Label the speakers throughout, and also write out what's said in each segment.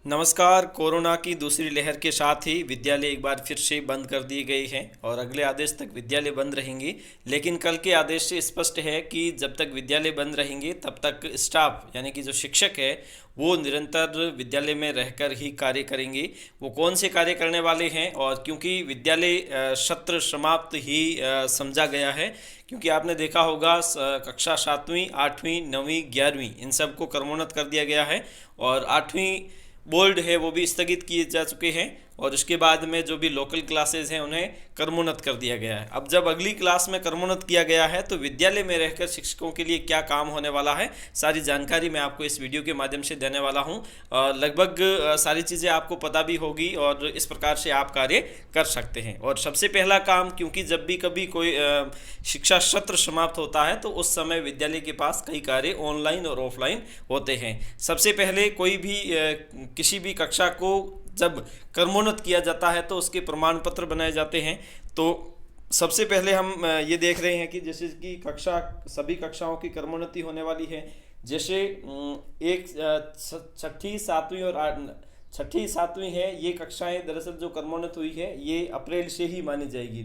Speaker 1: नमस्कार। कोरोना की दूसरी लहर के साथ ही विद्यालय एक बार फिर से बंद कर दिए गए हैं और अगले आदेश तक विद्यालय बंद रहेंगे। लेकिन कल के आदेश से स्पष्ट है कि जब तक विद्यालय बंद रहेंगे तब तक स्टाफ यानी कि जो शिक्षक है वो निरंतर विद्यालय में रहकर ही कार्य करेंगे। वो कौन से कार्य करने वाले हैं, और क्योंकि विद्यालय सत्र समाप्त ही समझा गया है, क्योंकि आपने देखा होगा कक्षा 7वीं 8वीं 9वीं 11वीं इन सबको क्रमोन्नत कर दिया गया है और 8वीं बोर्ड है वो भी स्थगित किए जा चुके हैं और उसके बाद में जो भी लोकल क्लासेस हैं उन्हें क्रमोन्नत कर दिया गया है। अब जब अगली क्लास में क्रमोन्नत किया गया है तो विद्यालय में रहकर शिक्षकों के लिए क्या काम होने वाला है, सारी जानकारी मैं आपको इस वीडियो के माध्यम से देने वाला हूं। लगभग सारी चीज़ें आपको पता भी होगी और इस प्रकार से आप कार्य कर सकते हैं। और सबसे पहला काम, क्योंकि जब भी कभी कोई शिक्षा सत्र समाप्त होता है तो उस समय विद्यालय के पास कई कार्य ऑनलाइन और ऑफलाइन होते हैं। सबसे पहले कोई भी किसी भी कक्षा को जब क्रमोन्नत किया जाता है तो उसके प्रमाण पत्र बनाए जाते हैं। तो सबसे पहले हम ये देख रहे हैं कि जैसे कि सभी कक्षाओं की क्रमोन्नति होने वाली है। जैसे छठी सातवीं और छठी सातवीं है, ये कक्षाएं दरअसल जो क्रमोन्नत हुई है ये अप्रैल से ही मानी जाएगी,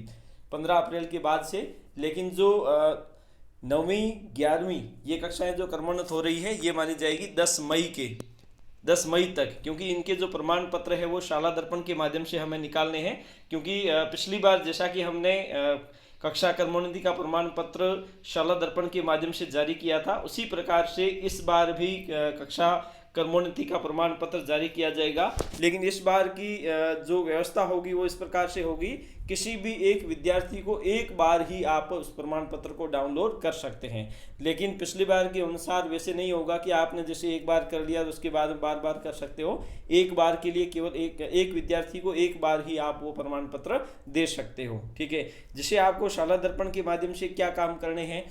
Speaker 1: 15 अप्रैल के बाद से। लेकिन जो 9वीं 11वीं ये कक्षाएं जो क्रमोन्नत हो रही है ये मानी जाएगी 10 मई तक, क्योंकि इनके जो प्रमाण पत्र है वो शाला दर्पण के माध्यम से हमें निकालने हैं। क्योंकि पिछली बार जैसा कि हमने कक्षा क्रमोन्नति का प्रमाण पत्र शाला दर्पण के माध्यम से जारी किया था, उसी प्रकार से इस बार भी कक्षा क्रमोन्नति का प्रमाण पत्र जारी किया जाएगा। लेकिन इस बार की जो व्यवस्था होगी वो इस प्रकार से होगी, किसी भी एक विद्यार्थी को एक बार ही आप उस प्रमाण पत्र को डाउनलोड कर सकते हैं। लेकिन पिछली बार के अनुसार वैसे नहीं होगा कि आपने जैसे एक बार कर लिया तो उसके बाद बार बार कर सकते हो। एक बार के लिए केवल एक विद्यार्थी को एक बार ही आप वो प्रमाण पत्र दे सकते हो। ठीक है, जिसे आपको शाला दर्पण के माध्यम से क्या काम करने हैं।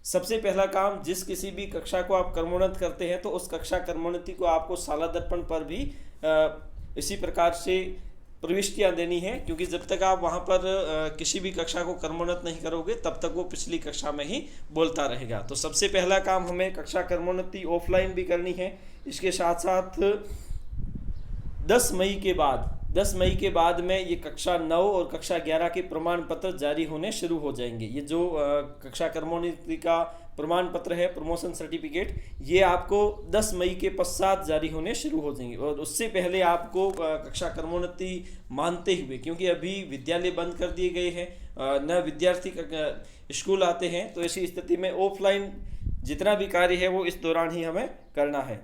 Speaker 1: सबसे पहला काम, जिस किसी भी कक्षा को आप क्रमोन्नत करते हैं तो उस कक्षा क्रमोन्नति को आपको शाला दर्पण पर भी इसी प्रकार से प्रविष्टियां देनी है, क्योंकि जब तक आप वहां पर किसी भी कक्षा को क्रमोन्नत नहीं करोगे तब तक वो पिछली कक्षा में ही बोलता रहेगा। तो सबसे पहला काम हमें कक्षा क्रमोन्नति ऑफलाइन भी करनी है। इसके साथ साथ 10 मई के बाद में ये कक्षा 9 और कक्षा 11 के प्रमाण पत्र जारी होने शुरू हो जाएंगे। ये जो कक्षा क्रमोन्नति का प्रमाण पत्र है, प्रमोशन सर्टिफिकेट, ये आपको 10 मई के पश्चात जारी होने शुरू हो जाएंगे। और उससे पहले आपको कक्षा क्रमोन्नति मानते हुए, क्योंकि अभी विद्यालय बंद कर दिए गए हैं, न विद्यार्थी स्कूल आते हैं, तो ऐसी स्थिति में ऑफलाइन जितना भी कार्य है वो इस दौरान ही हमें करना है।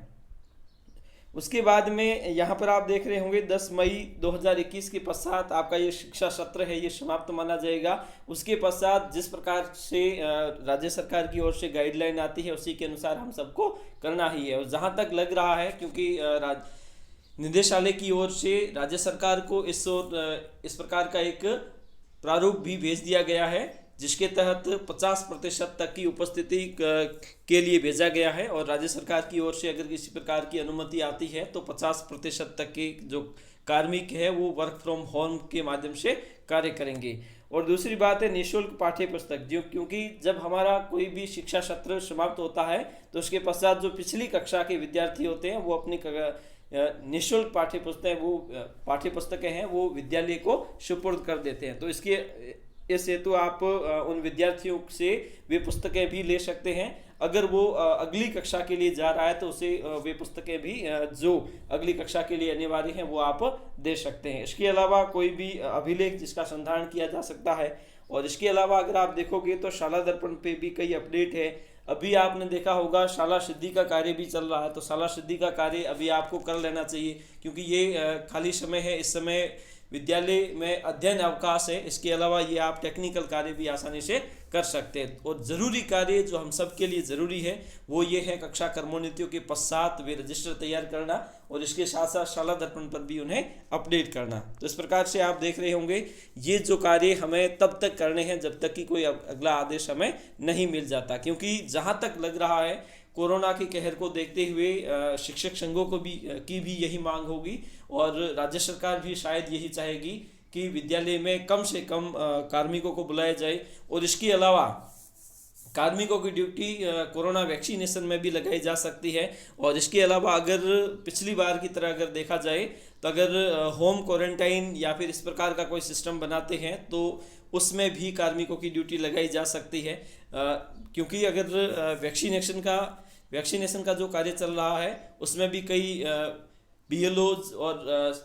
Speaker 1: उसके बाद में यहाँ पर आप देख रहे होंगे 10 मई 2021 के पश्चात आपका ये शिक्षा सत्र है ये समाप्त माना जाएगा। उसके पश्चात जिस प्रकार से राज्य सरकार की ओर से गाइडलाइन आती है उसी के अनुसार हम सबको करना ही है। और जहाँ तक लग रहा है, क्योंकि निदेशालय की ओर से राज्य सरकार को इस प्रकार का एक प्रारूप भी भेज दिया गया है, जिसके तहत 50% तक की उपस्थिति के लिए भेजा गया है। और राज्य सरकार की ओर से अगर किसी प्रकार की अनुमति आती है तो 50% तक के जो कार्मिक है वो वर्क फ्रॉम होम के माध्यम से कार्य करेंगे। और दूसरी बात है निःशुल्क पाठ्य पुस्तक, जो क्योंकि जब हमारा कोई भी शिक्षा सत्र समाप्त होता है तो उसके पश्चात जो पिछली कक्षा के विद्यार्थी होते हैं वो अपनी निःशुल्क पाठ्य पुस्तकें हैं वो विद्यालय को सुपुर्द कर देते हैं। तो इस हेतु आप उन विद्यार्थियों से वे पुस्तकें भी ले सकते हैं। अगर वो अगली कक्षा के लिए जा रहा है तो उसे वे पुस्तकें भी जो अगली कक्षा के लिए अनिवार्य हैं वो आप दे सकते हैं। इसके अलावा कोई भी अभिलेख जिसका संधारण किया जा सकता है। और इसके अलावा अगर आप देखोगे तो शाला दर्पण पे भी कई अपडेट है। अभी आपने देखा होगा शाला सिद्धि का कार्य भी चल रहा है, तो शाला सिद्धि का कार्य अभी आपको कर लेना चाहिए, क्योंकि ये खाली समय है। इस समय विद्यालय में अध्ययन अवकाश है। इसके अलावा ये आप टेक्निकल कार्य भी आसानी से कर सकते हैं। और ज़रूरी कार्य जो हम सब के लिए ज़रूरी है वो ये है कक्षा क्रमोन्नतियों के पश्चात वे रजिस्टर तैयार करना और इसके साथ साथ शाला दर्पण पर भी उन्हें अपडेट करना। तो इस प्रकार से आप देख रहे होंगे ये जो कार्य हमें तब तक करने हैं जब तक कि कोई अगला आदेश हमें नहीं मिल जाता, क्योंकि जहाँ तक लग रहा है कोरोना के कहर को देखते हुए शिक्षक संघों को की भी यही मांग होगी और राज्य सरकार भी शायद यही चाहेगी कि विद्यालय में कम से कम कार्मिकों को बुलाया जाए। और इसके अलावा कार्मिकों की ड्यूटी कोरोना वैक्सीनेशन में भी लगाई जा सकती है। और इसके अलावा अगर पिछली बार की तरह अगर देखा जाए तो अगर होम क्वारंटाइन या फिर इस प्रकार का कोई सिस्टम बनाते हैं तो उसमें भी कार्मिकों की ड्यूटी लगाई जा सकती है, क्योंकि अगर वैक्सीनेशन का जो कार्य चल रहा है उसमें भी कई BLOs और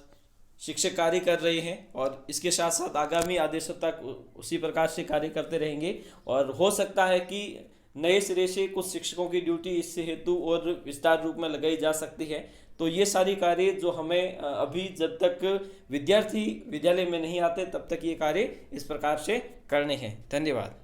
Speaker 1: शिक्षक कार्य कर रहे हैं और इसके साथ साथ आगामी आदेशों तक उसी प्रकार से कार्य करते रहेंगे। और हो सकता है कि नए सिरे से कुछ शिक्षकों की ड्यूटी इस हेतु और विस्तार रूप में लगाई जा सकती है। तो ये सारी कार्य जो हमें अभी जब तक विद्यार्थी विद्यालय में नहीं आते तब तक ये कार्य इस प्रकार से करने हैं। धन्यवाद।